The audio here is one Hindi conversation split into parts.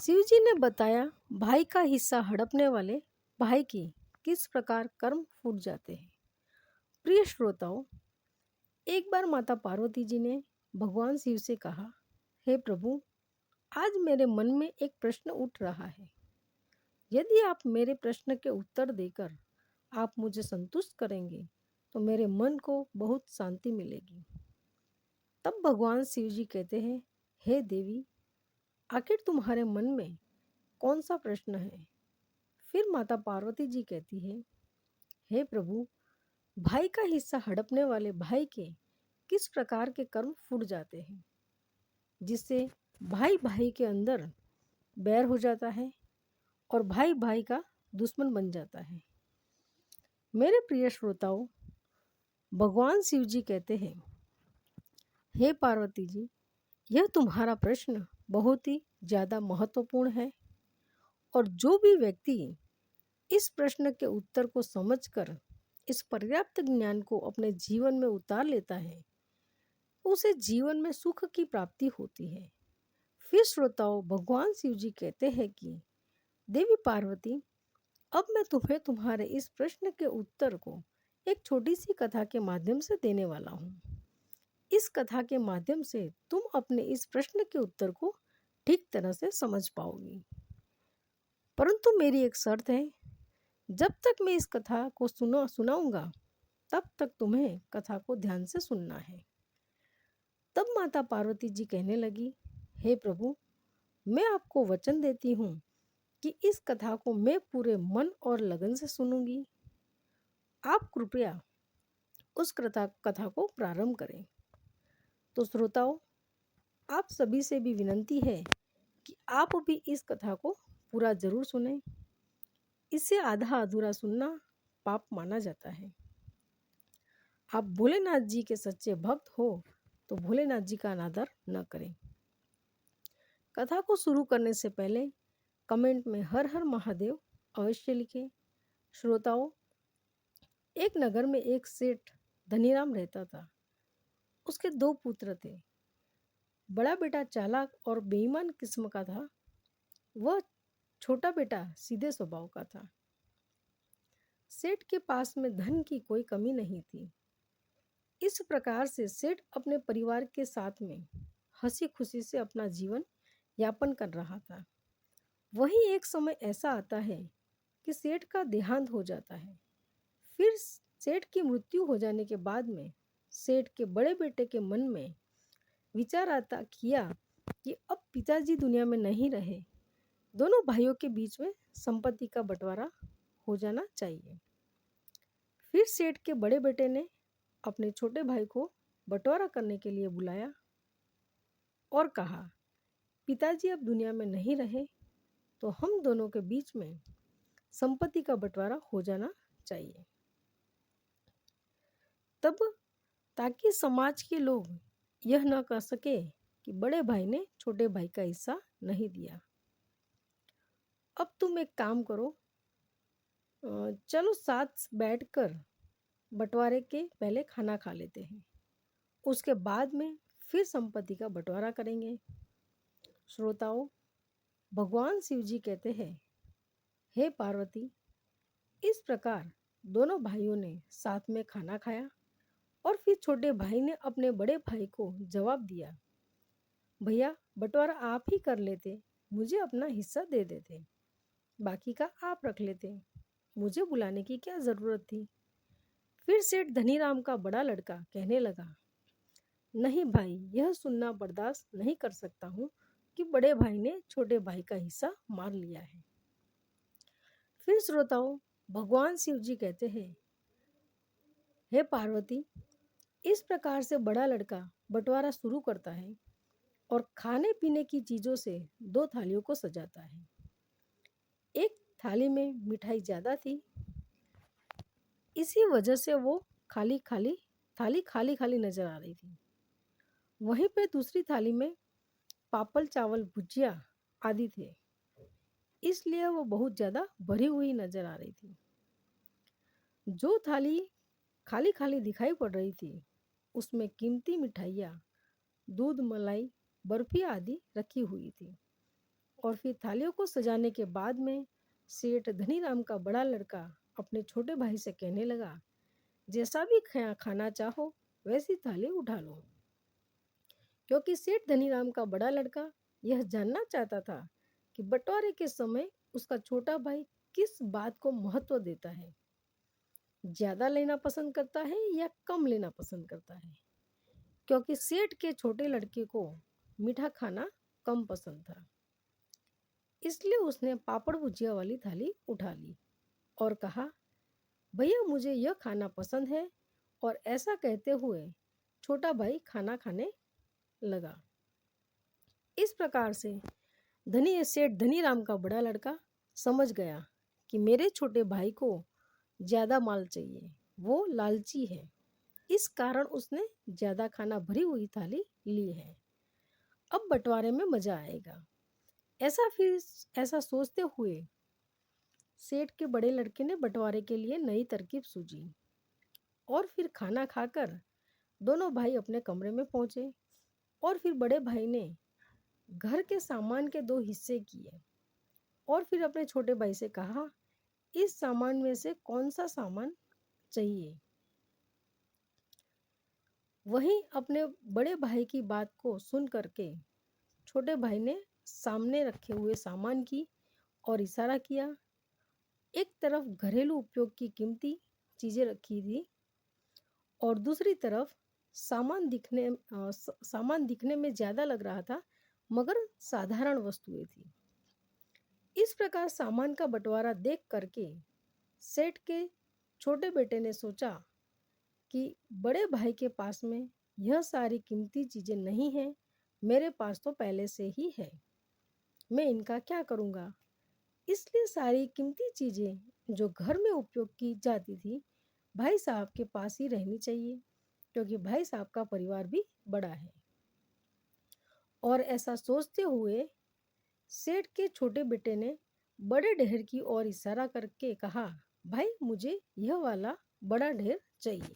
शिवजी ने बताया भाई का हिस्सा हड़पने वाले भाई की किस प्रकार कर्म फूट जाते हैं। प्रिय श्रोताओं, एक बार माता पार्वती जी ने भगवान शिव से कहा, हे प्रभु, आज मेरे मन में एक प्रश्न उठ रहा है। यदि आप मेरे प्रश्न के उत्तर देकर आप मुझे संतुष्ट करेंगे तो मेरे मन को बहुत शांति मिलेगी। तब भगवान शिव जी कहते हैं, हे देवी, आखिर तुम्हारे मन में कौन सा प्रश्न है? फिर माता पार्वती जी कहती है, हे प्रभु, भाई का हिस्सा हड़पने वाले भाई के किस प्रकार के कर्म फूट जाते हैं, जिससे भाई भाई के अंदर बैर हो जाता है और भाई भाई का दुश्मन बन जाता है। मेरे प्रिय श्रोताओं, भगवान शिव जी कहते हैं, हे पार्वती जी, यह तुम्हारा प्रश्न बहुत ही ज़्यादा महत्वपूर्ण है और जो भी व्यक्ति इस प्रश्न के उत्तर को समझकर इस पर्याप्त ज्ञान को अपने जीवन में उतार लेता है, उसे जीवन में सुख की प्राप्ति होती है। फिर श्रोताओं, भगवान शिव जी कहते हैं कि देवी पार्वती, अब मैं तुम्हें तुम्हारे इस प्रश्न के उत्तर को एक छोटी सी कथा के माध्यम से देने वाला हूँ। इस कथा के माध्यम से तुम अपने इस प्रश्न के उत्तर को ठीक तरह से समझ पाओगी। परंतु मेरी एक शर्त है, जब तक मैं इस कथा को सुनाऊंगा तब तक तुम्हें कथा को ध्यान से सुनना है। तब माता पार्वती जी कहने लगी, हे प्रभु, मैं आपको वचन देती हूँ कि इस कथा को मैं पूरे मन और लगन से सुनूंगी। आप कृपया उस कथा को प्रारंभ करें। तो श्रोताओं, आप सभी से भी विनती है कि आप भी इस कथा को पूरा जरूर सुनें। इसे आधा अधूरा सुनना पाप माना जाता है। आप भोलेनाथ जी के सच्चे भक्त हो तो भोलेनाथ जी का अनादर न करें। कथा को शुरू करने से पहले कमेंट में हर हर महादेव अवश्य लिखें। श्रोताओं, एक नगर में एक सेठ धनीराम रहता था। उसके दो पुत्र थे। बड़ा बेटा चालाक और बेईमान किस्म का था, वह छोटा बेटा सीधे स्वभाव का था। सेठ के पास में धन की कोई कमी नहीं थी। इस प्रकार से सेठ अपने परिवार के साथ में हंसी खुशी से अपना जीवन यापन कर रहा था। वहीं एक समय ऐसा आता है कि सेठ का देहांत हो जाता है। फिर सेठ की मृत्यु हो जाने के बाद में सेठ के बड़े बेटे के मन में विचार आता किया कि अब पिताजी दुनिया में नहीं रहे, दोनों भाइयों के बीच में संपत्ति का बंटवारा हो जाना चाहिए। फिर सेठ के बड़े बेटे ने अपने छोटे भाई को बंटवारा करने के लिए बुलाया और कहा, पिताजी अब दुनिया में नहीं रहे तो हम दोनों के बीच में संपत्ति का बंटवारा हो जाना चाहिए। तब ताकि समाज के लोग यह न कह सके कि बड़े भाई ने छोटे भाई का हिस्सा नहीं दिया। अब तुम एक काम करो, चलो साथ बैठकर बंटवारे के पहले खाना खा लेते हैं, उसके बाद में फिर संपत्ति का बंटवारा करेंगे। श्रोताओं, भगवान शिव जी कहते हैं, हे पार्वती, इस प्रकार दोनों भाइयों ने साथ में खाना खाया और फिर छोटे भाई ने अपने बड़े भाई को जवाब दिया, भैया बंटवारा आप ही कर लेते, मुझे अपना हिस्सा दे देते, बाकी का आप रख लेते, मुझे बुलाने की क्या ज़रूरत थी। फिर सेठ धनीराम का बड़ा लड़का कहने लगा, नहीं भाई, यह सुनना बर्दाश्त नहीं कर सकता हूँ कि बड़े भाई ने छोटे भाई का हिस्सा मार लिया है। फिर श्रोताओं, भगवान शिव जी कहते हैं, हे पार्वती, इस प्रकार से बड़ा लड़का बंटवारा शुरू करता है और खाने पीने की चीज़ों से दो थालियों को सजाता है। एक थाली में मिठाई ज़्यादा थी, इसी वजह से वो थाली खाली खाली नजर आ रही थी। वहीं पे दूसरी थाली में पापड़ चावल भुजिया आदि थे, इसलिए वो बहुत ज़्यादा भरी हुई नजर आ रही थी। जो थाली खाली खाली दिखाई पड़ रही थी उसमें कीमती मिठाइयाँ, दूध, मलाई, बर्फी आदि रखी हुई थी और फिर थालियों को सजाने के बाद में सेठ धनीराम का बड़ा लड़का अपने छोटे भाई से कहने लगा, जैसा भी खाना चाहो वैसी थाली उठा लो। क्योंकि सेठ धनीराम का बड़ा लड़का यह जानना चाहता था कि बंटवारे के समय उसका छोटा भाई किस बात को महत्व देता है, ज्यादा लेना पसंद करता है या कम लेना पसंद करता है। क्योंकि सेठ के छोटे लड़के को मीठा खाना कम पसंद था, इसलिए उसने पापड़ भुजिया वाली थाली उठा ली और कहा, भैया मुझे यह खाना पसंद है। और ऐसा कहते हुए छोटा भाई खाना खाने लगा। इस प्रकार से धनी सेठ धनीराम का बड़ा लड़का समझ गया कि मेरे छोटे भाई को ज़्यादा माल चाहिए, वो लालची है, इस कारण उसने ज़्यादा खाना भरी हुई थाली ली है। अब बंटवारे में मज़ा आएगा। ऐसा सोचते हुए सेठ के बड़े लड़के ने बंटवारे के लिए नई तरकीब सूझी और फिर खाना खाकर दोनों भाई अपने कमरे में पहुंचे। और फिर बड़े भाई ने घर के सामान के दो हिस्से किए और फिर अपने छोटे भाई से कहा, इस सामान में से कौन सा सामान चाहिए। वहीं अपने बड़े भाई की बात को सुन करके छोटे भाई ने सामने रखे हुए सामान की और इशारा किया। एक तरफ घरेलू उपयोग की कीमती चीज़ें रखी थी और दूसरी तरफ सामान दिखने में ज़्यादा लग रहा था मगर साधारण वस्तुएं थी। इस प्रकार सामान का बंटवारा देख करके सेठ के छोटे बेटे ने सोचा कि बड़े भाई के पास में यह सारी कीमती चीज़ें नहीं हैं, मेरे पास तो पहले से ही है, मैं इनका क्या करूँगा। इसलिए सारी कीमती चीज़ें जो घर में उपयोग की जाती थी भाई साहब के पास ही रहनी चाहिए, क्योंकि भाई साहब का परिवार भी बड़ा है। और ऐसा सोचते हुए सेठ के छोटे बेटे ने बड़े ढेर की ओर इशारा करके कहा, भाई मुझे यह वाला बड़ा ढेर चाहिए।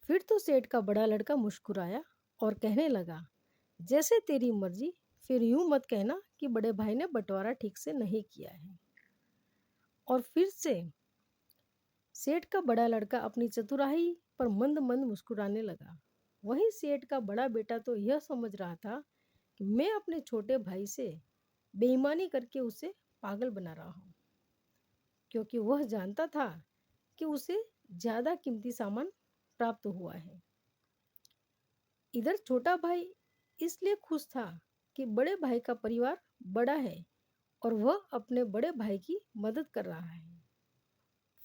फिर तो सेठ का बड़ा लड़का मुस्कुराया और कहने लगा, जैसे तेरी मर्जी, फिर यूं मत कहना कि बड़े भाई ने बंटवारा ठीक से नहीं किया है। और फिर से सेठ का बड़ा लड़का अपनी चतुराई पर मंद मंद मुस्कुराने लगा। वहीं सेठ का बड़ा बेटा तो यह समझ रहा था कि मैं अपने छोटे भाई से बेईमानी करके उसे पागल बना रहा हूँ, क्योंकि वह जानता था कि उसे ज़्यादा कीमती सामान प्राप्त हुआ है। इधर छोटा भाई इसलिए खुश था कि बड़े भाई का परिवार बड़ा है और वह अपने बड़े भाई की मदद कर रहा है।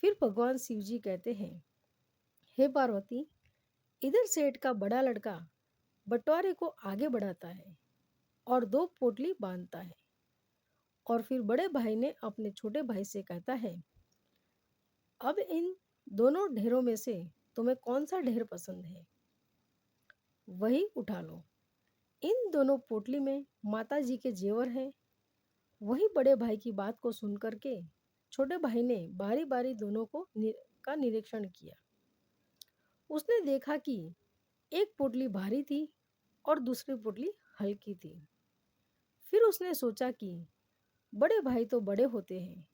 फिर भगवान शिव जी कहते हैं, हे पार्वती, इधर सेठ का बड़ा लड़का बंटवारे को आगे बढ़ाता है और दो पोटली बांधता है। और फिर बड़े भाई ने अपने छोटे भाई से कहता है, अब इन दोनों ढेरों में से तुम्हें कौन सा ढेर पसंद है, वही उठा लो। इन दोनों पोटली में माता जी के जेवर हैं। वही बड़े भाई की बात को सुन करके छोटे भाई ने बारी बारी दोनों का निरीक्षण किया। उसने देखा कि एक पोटली भारी थी और दूसरी पोटली हल्की थी। फिर उसने सोचा कि बड़े भाई तो बड़े होते हैं,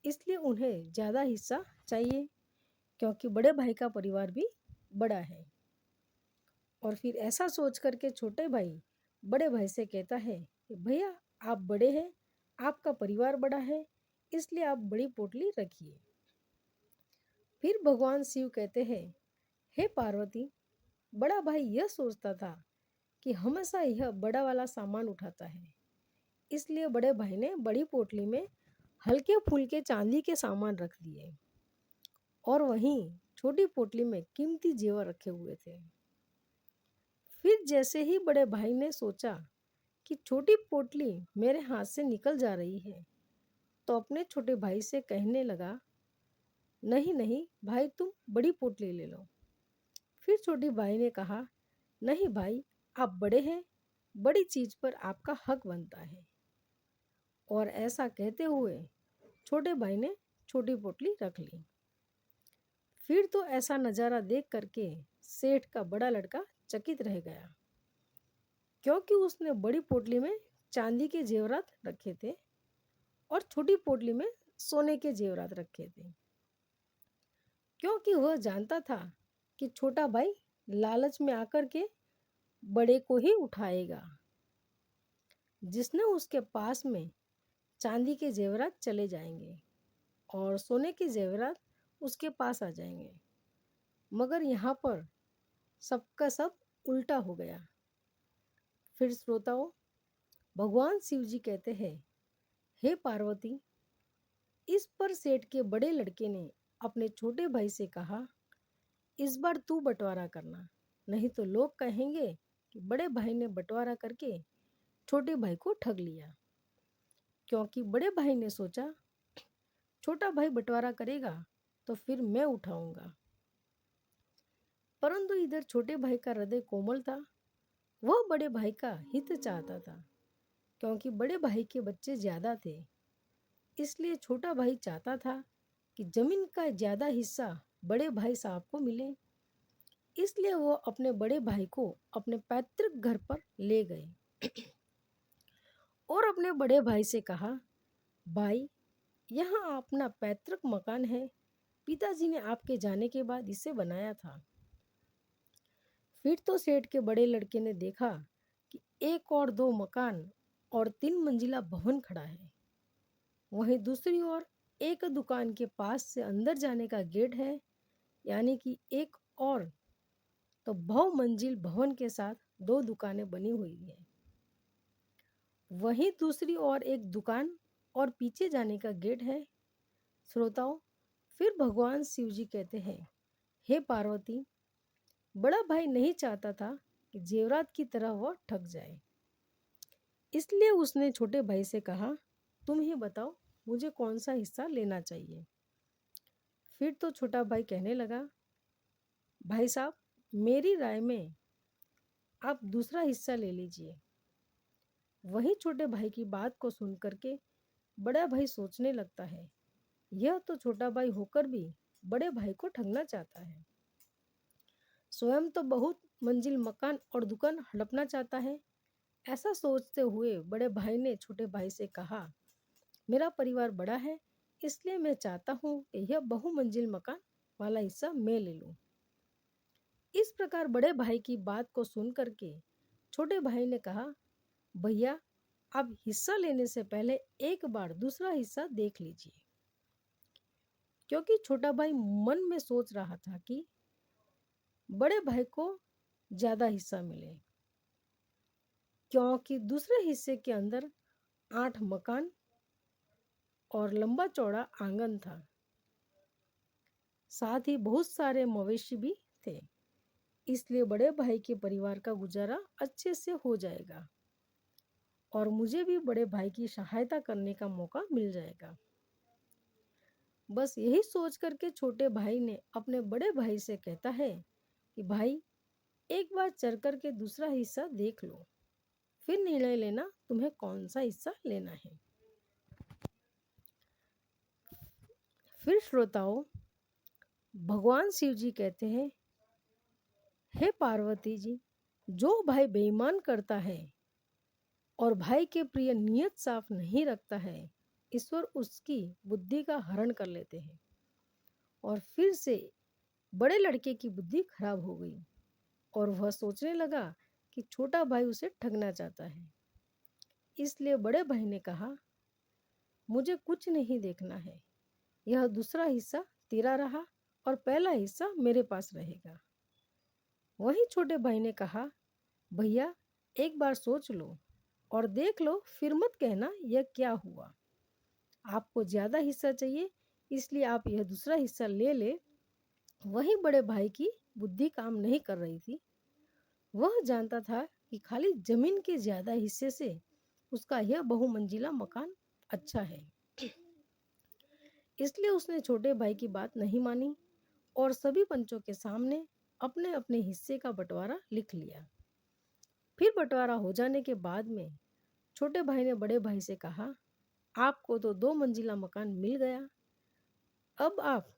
इसलिए उन्हें ज़्यादा हिस्सा चाहिए, क्योंकि बड़े भाई का परिवार भी बड़ा है। और फिर ऐसा सोच करके छोटे भाई बड़े भाई से कहता है कि भैया आप बड़े हैं, आपका परिवार बड़ा है, इसलिए आप बड़ी पोटली रखिए। फिर भगवान शिव कहते हैं, हे पार्वती, बड़ा भाई यह सोचता था कि हमेशा यह बड़ा वाला सामान उठाता है, इसलिए बड़े भाई ने बड़ी पोटली में हल्के फुल्के चांदी के सामान रख दिए और वहीं छोटी पोटली में कीमती जेवर रखे हुए थे। फिर जैसे ही बड़े भाई ने सोचा कि छोटी पोटली मेरे हाथ से निकल जा रही है, तो अपने छोटे भाई से कहने लगा, नहीं नहीं भाई, तुम बड़ी पोटली ले लो। फिर छोटे भाई ने कहा, नहीं भाई, आप बड़े हैं, बड़ी चीज़ पर आपका हक बनता है। और ऐसा कहते हुए छोटे भाई ने छोटी पोटली रख ली। फिर तो ऐसा नज़ारा देख करके सेठ का बड़ा लड़का चकित रह गया, क्योंकि उसने बड़ी पोटली में चांदी के जेवरात रखे थे और छोटी पोटली में सोने के जेवरात रखे थे, क्योंकि वह जानता था कि छोटा भाई लालच में आकर के बड़े को ही उठाएगा। जिसने उसके पास में चांदी के जेवरात चले जाएंगे और सोने के जेवरात उसके पास आ जाएंगे। मगर यहाँ पर सबका सब उल्टा हो गया। फिर श्रोताओं, भगवान शिव जी कहते हैं, हे पार्वती, इस पर सेठ के बड़े लड़के ने अपने छोटे भाई से कहा, इस बार तू बंटवारा करना, नहीं तो लोग कहेंगे कि बड़े भाई ने बंटवारा करके छोटे भाई को ठग लिया। क्योंकि बड़े भाई ने सोचा, छोटा भाई बंटवारा करेगा तो फिर मैं उठाऊंगा। परंतु इधर छोटे भाई का हृदय कोमल था। वह बड़े भाई का हित चाहता था, क्योंकि बड़े भाई के बच्चे ज्यादा थे। इसलिए छोटा भाई चाहता था कि जमीन का ज्यादा हिस्सा बड़े भाई साहब को मिले। इसलिए वो अपने बड़े भाई को अपने पैतृक घर पर ले गए और अपने बड़े भाई से कहा, भाई, यहाँ अपना पैतृक मकान है। पिताजी ने आपके जाने के बाद इसे बनाया था। फिर तो सेठ के बड़े लड़के ने देखा कि एक और दो मकान और 3 मंजिला भवन खड़ा है। वहीं दूसरी ओर एक दुकान के पास से अंदर जाने का गेट है, यानी कि एक और तो बहुमंजिल भवन के साथ 2 दुकानें बनी हुई है। वहीं दूसरी ओर एक दुकान और पीछे जाने का गेट है। श्रोताओं, फिर भगवान शिव जी कहते हैं, हे पार्वती, बड़ा भाई नहीं चाहता था कि जेवरात की तरह वह ठग जाए। इसलिए उसने छोटे भाई से कहा, तुम ही बताओ मुझे कौन सा हिस्सा लेना चाहिए। फिर तो छोटा भाई कहने लगा, भाई साहब, मेरी राय में आप दूसरा हिस्सा ले लीजिए। वही छोटे भाई की बात को सुन करके बड़ा भाई सोचने लगता है, यह तो छोटा भाई होकर भी बड़े भाई को ठगना चाहता है। स्वयं तो बहुत मंजिल मकान और दुकान हड़पना चाहता है। ऐसा सोचते हुए बड़े भाई ने छोटे भाई से कहा, मेरा परिवार बड़ा है, इसलिए मैं चाहता हूँ कि यह बहुमंजिल मकान वाला हिस्सा मैं ले लूँ। इस प्रकार बड़े भाई की बात को सुन करके छोटे भाई ने कहा, भैया, आप हिस्सा लेने से पहले एक बार दूसरा हिस्सा देख लीजिए। क्योंकि छोटा भाई मन में सोच रहा था कि बड़े भाई को ज्यादा हिस्सा मिले, क्योंकि दूसरे हिस्से के अंदर 8 मकान और लंबा चौड़ा आंगन था। साथ ही बहुत सारे मवेशी भी थे। इसलिए बड़े भाई के परिवार का गुजारा अच्छे से हो जाएगा और मुझे भी बड़े भाई की सहायता करने का मौका मिल जाएगा। बस यही सोच करके छोटे भाई ने अपने बड़े भाई से कहता है कि भाई, एक बार चल करके दूसरा हिस्सा देख लो, फिर निर्णय लेना तुम्हें कौन सा हिस्सा लेना है। फिर श्रोताओं, भगवान शिव जी कहते हैं, हे पार्वती जी, जो भाई बेईमान करता है और भाई के प्रिय नियत साफ नहीं रखता है, ईश्वर उसकी बुद्धि का हरण कर लेते हैं। और फिर से बड़े लड़के की बुद्धि खराब हो गई और वह सोचने लगा कि छोटा भाई उसे ठगना चाहता है। इसलिए बड़े भाई ने कहा, मुझे कुछ नहीं देखना है, यह दूसरा हिस्सा तेरा रहा और पहला हिस्सा मेरे पास रहेगा। वहीं छोटे भाई ने कहा, भैया, एक बार सोच लो और देख लो, फिर मत कहना यह क्या हुआ। आपको ज्यादा हिस्सा चाहिए, इसलिए आप यह दूसरा हिस्सा ले ले। वहीं बड़े भाई की बुद्धि काम नहीं कर रही थी। वह जानता था कि खाली जमीन के ज्यादा हिस्से से उसका यह बहुमंजिला मकान अच्छा है। इसलिए उसने छोटे भाई की बात नहीं मानी और सभी पंचों के सामने अपने अपने हिस्से का बंटवारा लिख लिया। फिर बंटवारा हो जाने के बाद में छोटे भाई ने बड़े भाई से कहा, आपको तो 2 मंजिला मकान मिल गया, अब आप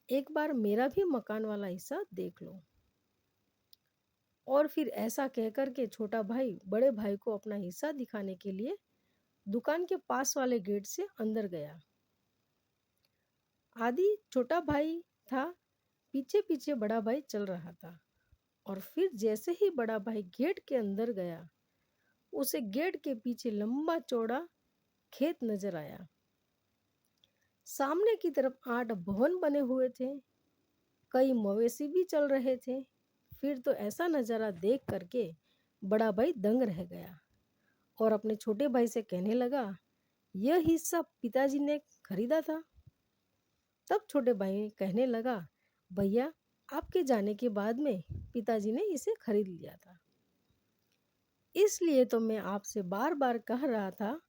एक बार मेरा भी मकान वाला हिस्सा देख लो। और फिर ऐसा कहकर के छोटा भाई बड़े भाई को अपना हिस्सा दिखाने के लिए दुकान के पास वाले गेट से अंदर गया। आदि छोटा भाई था, पीछे पीछे बड़ा भाई चल रहा था। और फिर जैसे ही बड़ा भाई गेट के अंदर गया, उसे गेट के पीछे लंबा चौड़ा खेत नजर आया। सामने की तरफ 8 भवन बने हुए थे, कई मवेशी भी चल रहे थे। फिर तो ऐसा नज़ारा देख करके बड़ा भाई दंग रह गया और अपने छोटे भाई से कहने लगा, यह हिस्सा पिताजी ने खरीदा था। तब छोटे भाई कहने लगा, भैया आपके जाने के बाद में पिताजी ने इसे खरीद लिया था। इसलिए तो मैं आपसे बार बार कह रहा था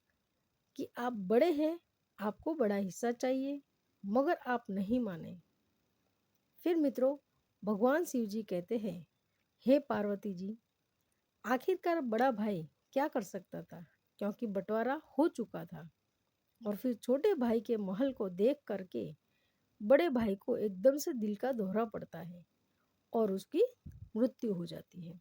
कि आप बड़े हैं, आपको बड़ा हिस्सा चाहिए, मगर आप नहीं माने। फिर मित्रों, भगवान शिव जी कहते हैं, हे पार्वती जी, आखिरकार बड़ा भाई क्या कर सकता था, क्योंकि बंटवारा हो चुका था। और फिर छोटे भाई के महल को देख करके बड़े भाई को एकदम से दिल का दौरा पड़ता है और उसकी मृत्यु हो जाती है।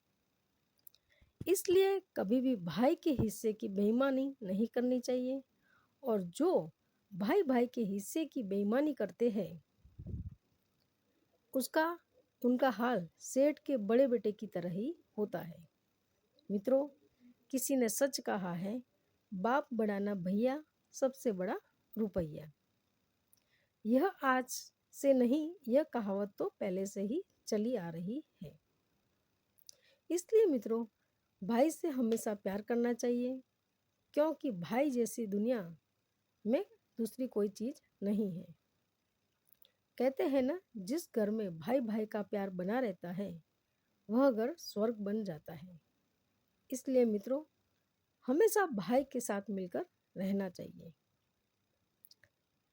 इसलिए कभी भी भाई के हिस्से की बेईमानी नहीं करनी चाहिए। और जो भाई भाई के हिस्से की बेईमानी करते हैं, उनका हाल सेठ के बड़े बेटे की तरह ही होता है। मित्रों, किसी ने सच कहा है, बाप बड़ा ना भैया, सबसे बड़ा रुपया। यह आज से नहीं, यह कहावत तो पहले से ही चली आ रही है। इसलिए मित्रों, भाई से हमेशा प्यार करना चाहिए, क्योंकि भाई जैसी दुनिया में दूसरी कोई चीज़ नहीं है। कहते हैं ना, जिस घर में भाई भाई का प्यार बना रहता है, वह घर स्वर्ग बन जाता है। इसलिए मित्रों, हमेशा भाई के साथ मिलकर रहना चाहिए।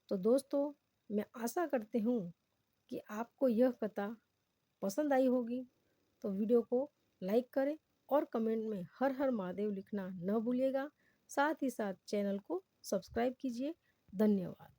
तो दोस्तों, मैं आशा करती हूँ कि आपको यह कथा पसंद आई होगी। तो वीडियो को लाइक करें और कमेंट में हर हर महादेव लिखना न भूलिएगा। साथ ही साथ चैनल को सब्सक्राइब कीजिए। धन्यवाद।